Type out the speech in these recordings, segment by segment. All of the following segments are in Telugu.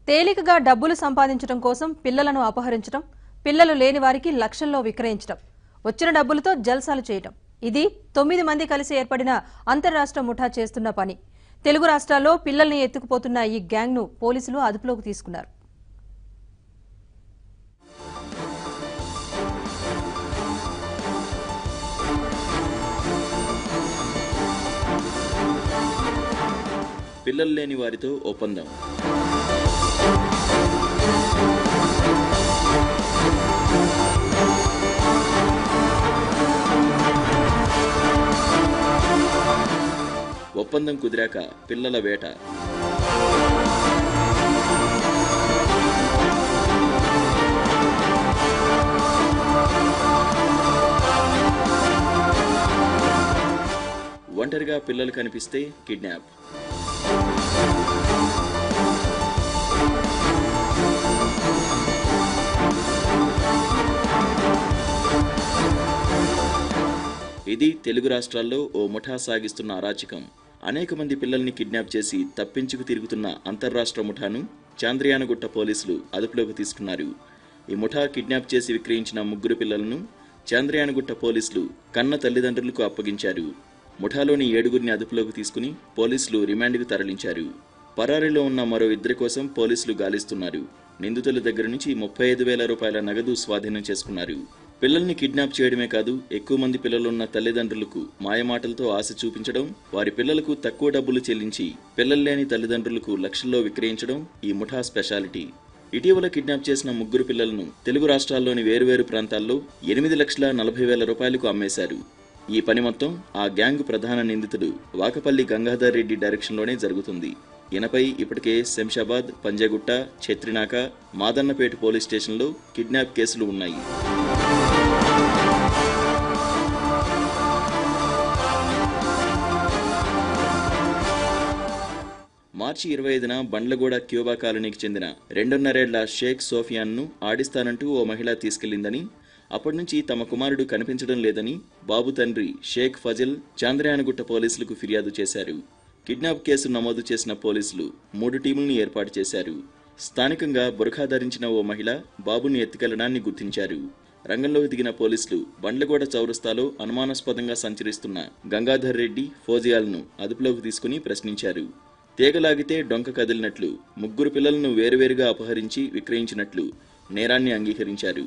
తేలికగా డబ్బులు సంపాదించడం కోసం పిల్లలను అపహరించడం, పిల్లలు లేని వారికి లక్షల్లో విక్రయించడం, వచ్చిన డబ్బులతో జల్సాలు చేయడం. ఇది 9 మంది కలిసి ఏర్పడిన అంతర్రాష్ట్ర ముఠా చేస్తున్న పని. తెలుగు రాష్ట్రాల్లో పిల్లల్ని ఎత్తుకుపోతున్న ఈ గ్యాంగ్ను పోలీసులు అదుపులోకి తీసుకున్నారు. పిల్లలు లేని వారితో ఒప్పందం. ఒప్పందం కుదిరాక పిల్లల వేట. ఒంటరిగా పిల్లలు కనిపిస్తే కిడ్నాప్. ఇది తెలుగు రాష్ట్రాల్లో ఓ ముఠా సాగిస్తున్న అరాచకం. అనేక మంది పిల్లల్ని కిడ్నాప్ చేసి తప్పించుకు తిరుగుతున్న అంతర్రాష్ట్ర ముఠాను చాంద్రయానగుట్ట పోలీసులు అదుపులోకి తీసుకున్నారు. ఈ ముఠా కిడ్నాప్ చేసి విక్రయించిన 3 పిల్లలను చాంద్రయానగుట్ట పోలీసులు కన్న తల్లిదండ్రులకు అప్పగించారు. ముఠాలోని 7గురిని అదుపులోకి తీసుకుని పోలీసులు రిమాండ్కు తరలించారు. పరారీలో ఉన్న మరో 2 కోసం పోలీసులు గాలిస్తున్నారు. నిందితుల దగ్గర నుంచి 35,000 రూపాయల నగదు స్వాధీనం చేసుకున్నారు. పిల్లల్ని కిడ్నాప్ చేయడమే కాదు, ఎక్కువ మంది పిల్లలున్న తల్లిదండ్రులకు మాయమాటలతో ఆశ చూపించడం, వారి పిల్లలకు తక్కువ డబ్బులు చెల్లించి పిల్లలు లేని తల్లిదండ్రులకు లక్షల్లో విక్రయించడం ఈ ముఠా స్పెషాలిటీ. ఇటీవల కిడ్నాప్ చేసిన 3 పిల్లలను తెలుగు రాష్ట్రాల్లోని వేరువేరు ప్రాంతాల్లో 8,40,000 రూపాయలకు అమ్మేశారు. ఈ పని మొత్తం ఆ గ్యాంగ్ ప్రధాన నిందితుడు వాకపల్లి గంగాధర్ రెడ్డి డైరెక్షన్లోనే జరుగుతుంది. ఈయనపై ఇప్పటికే శంషాబాద్, పంజగుట్ట, ఛత్రినాక, మాదన్నపేట పోలీస్ స్టేషన్లో కిడ్నాప్ కేసులు ఉన్నాయి. మార్చి 25న బండ్లగూడ క్యూబా కాలనీకి చెందిన 2.5 ఏళ్ల షేక్ సోఫియాన్ను ఆడిస్తానంటూ ఓ మహిళ తీసుకెళ్లిందని, అప్పటి నుంచి తమ కుమారుడు కనిపించడం లేదని బాబు తండ్రి షేక్ ఫజిల్ చాంద్రయానగుట్ట పోలీసులకు ఫిర్యాదు చేశారు. కిడ్నాప్ కేసు నమోదు చేసిన పోలీసులు 3 టీముల్ని ఏర్పాటు చేశారు. స్థానికంగా బురఖా ధరించిన ఓ మహిళ బాబుని ఎత్తుకెళ్లడాన్ని గుర్తించారు. రంగంలోకి దిగిన పోలీసులు బండ్లగూడ చౌరస్తాలో అనుమానాస్పదంగా సంచరిస్తున్న గంగాధర్ రెడ్డి, ఫోజియాలను అదుపులోకి తీసుకుని ప్రశ్నించారు. తీగలాగితే డొంక కదిలినట్లు 3 పిల్లలను వేరువేరుగా అపహరించి విక్రయించినట్లు నేరాన్ని అంగీకరించారు.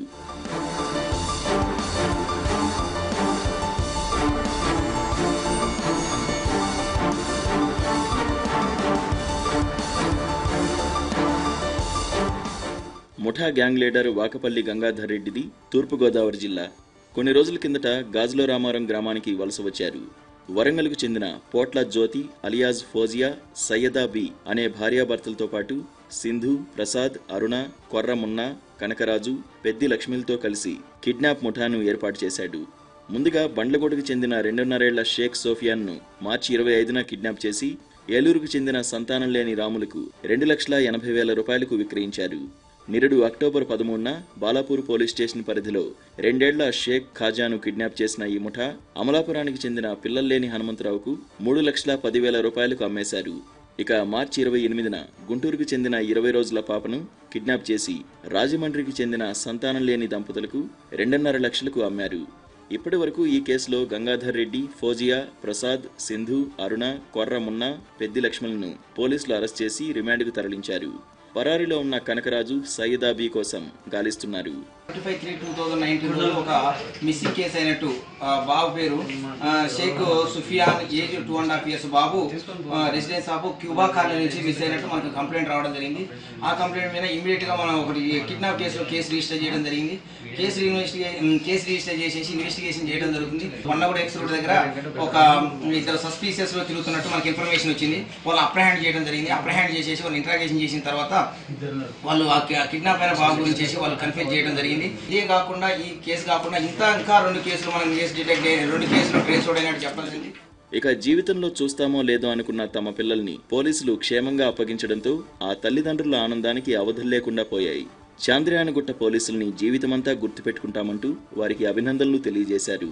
ముఠా గ్యాంగ్ లీడర్ వాకపల్లి గంగాధర్ రెడ్డిది తూర్పుగోదావరి జిల్లా. కొన్ని రోజుల కిందట గాజులో రామారం గ్రామానికి వలస వచ్చారు. వరంగల్కు చెందిన పోట్ల జ్యోతి అలియాజ్ ఫోజియా, సయ్యదా బి అనే భార్యాభర్తలతో పాటు సింధు, ప్రసాద్, అరుణ, కొర్రమున్న, కనకరాజు, పెద్ది లక్ష్మిలతో కలిసి కిడ్నాప్ ముఠాను ఏర్పాటు చేశాడు. ముందుగా బండ్లగూడకు చెందిన 2.5 ఏళ్ల షేక్ సోఫియాన్ను మార్చి 25న కిడ్నాప్ చేసి ఏలూరుకు చెందిన సంతానం లేని రాములకు 2,80,000 రూపాయలకు విక్రయించారు. నిరుడు అక్టోబర్ 13న బాలాపూర్ పోలీస్ స్టేషన్ పరిధిలో 2 ఏళ్ల షేక్ ఖాజాను కిడ్నాప్ చేసిన ఈ ముఠా అమలాపురానికి చెందిన పిల్లల్లేని హనుమంతరావుకు 3,10,000 రూపాయలకు అమ్మేశారు. ఇక మార్చి 28న గుంటూరుకు చెందిన 20 రోజుల పాపను కిడ్నాప్ చేసి రాజమండ్రికి చెందిన సంతానం లేని దంపతులకు 2.5 లక్షలకు అమ్మారు. ఇప్పటి వరకు ఈ కేసులో గంగాధర్ రెడ్డి, ఫోజియా, ప్రసాద్, సింధు, అరుణ, కొర్రమున్న, పెద్ది లక్ష్మణ్ను పోలీసులు అరెస్ట్ చేసి రిమాండ్కు తరలించారు. పరారీలో ఉన్న కనకరాజు, సయ్యదా బి కోసం గాలిస్తున్నారు. 25/3/2019 ఒక మిస్సింగ్ కేసు అయినట్టు బాబు పేరు షేక్ సుఫియాన్, ఏజ్ 2.5 years. బాబు రెసిడెన్స్ ఆఫ్ క్యూబా కాలనీ నుంచి మిస్ అయినట్టు మనకు కంప్లైంట్ రావడం జరిగింది. ఆ కంప్లైంట్ మీద ఇమీడియట్ గా మనం ఒకటి కిడ్నాప్ కేసులో కేసు రిజిస్టర్ చేయడం జరిగింది. కేసు రిజిస్టర్ చేసేసి ఇన్వెస్టిగేషన్ చేయడం జరుగుతుంది. వన్నగూడ ఎక్స్ రోడ్ దగ్గర ఒక 2 సస్పీషియస్ లో తిరుగుతున్నట్టు మనకి ఇన్ఫర్మేషన్ వచ్చింది. వాళ్ళు అప్రహెండ్ చేయడం జరిగింది. అప్రహెండ్ చేసేసి వాళ్ళు ఇంట్రాగేషన్ చేసిన తర్వాత వాళ్ళు ఆ కిడ్నాప్ అయిన బాబు గురించి వాళ్ళు కన్ఫ్యూజ్ చేయడం జరిగింది. ఇదే కాకుండా ఈ కేసు కాకుండా ఇంకా 2 కేసులు మనం కేసు డిటెక్ట్ 2 కేసులు ట్రేస్ అవుట్ అయినట్టు చెప్పాల్సింది. ఇక జీవితంలో చూస్తామో లేదో అనుకున్న తమ పిల్లల్ని పోలీసులు క్షేమంగా అప్పగించడంతో ఆ తల్లిదండ్రుల ఆనందానికి అవధులు లేకుండా పోయాయి. చాంద్రయానగుట్ట పోలీసుల్ని జీవితమంతా గుర్తుపెట్టుకుంటామంటూ వారికి అభినందనలు తెలియజేశారు.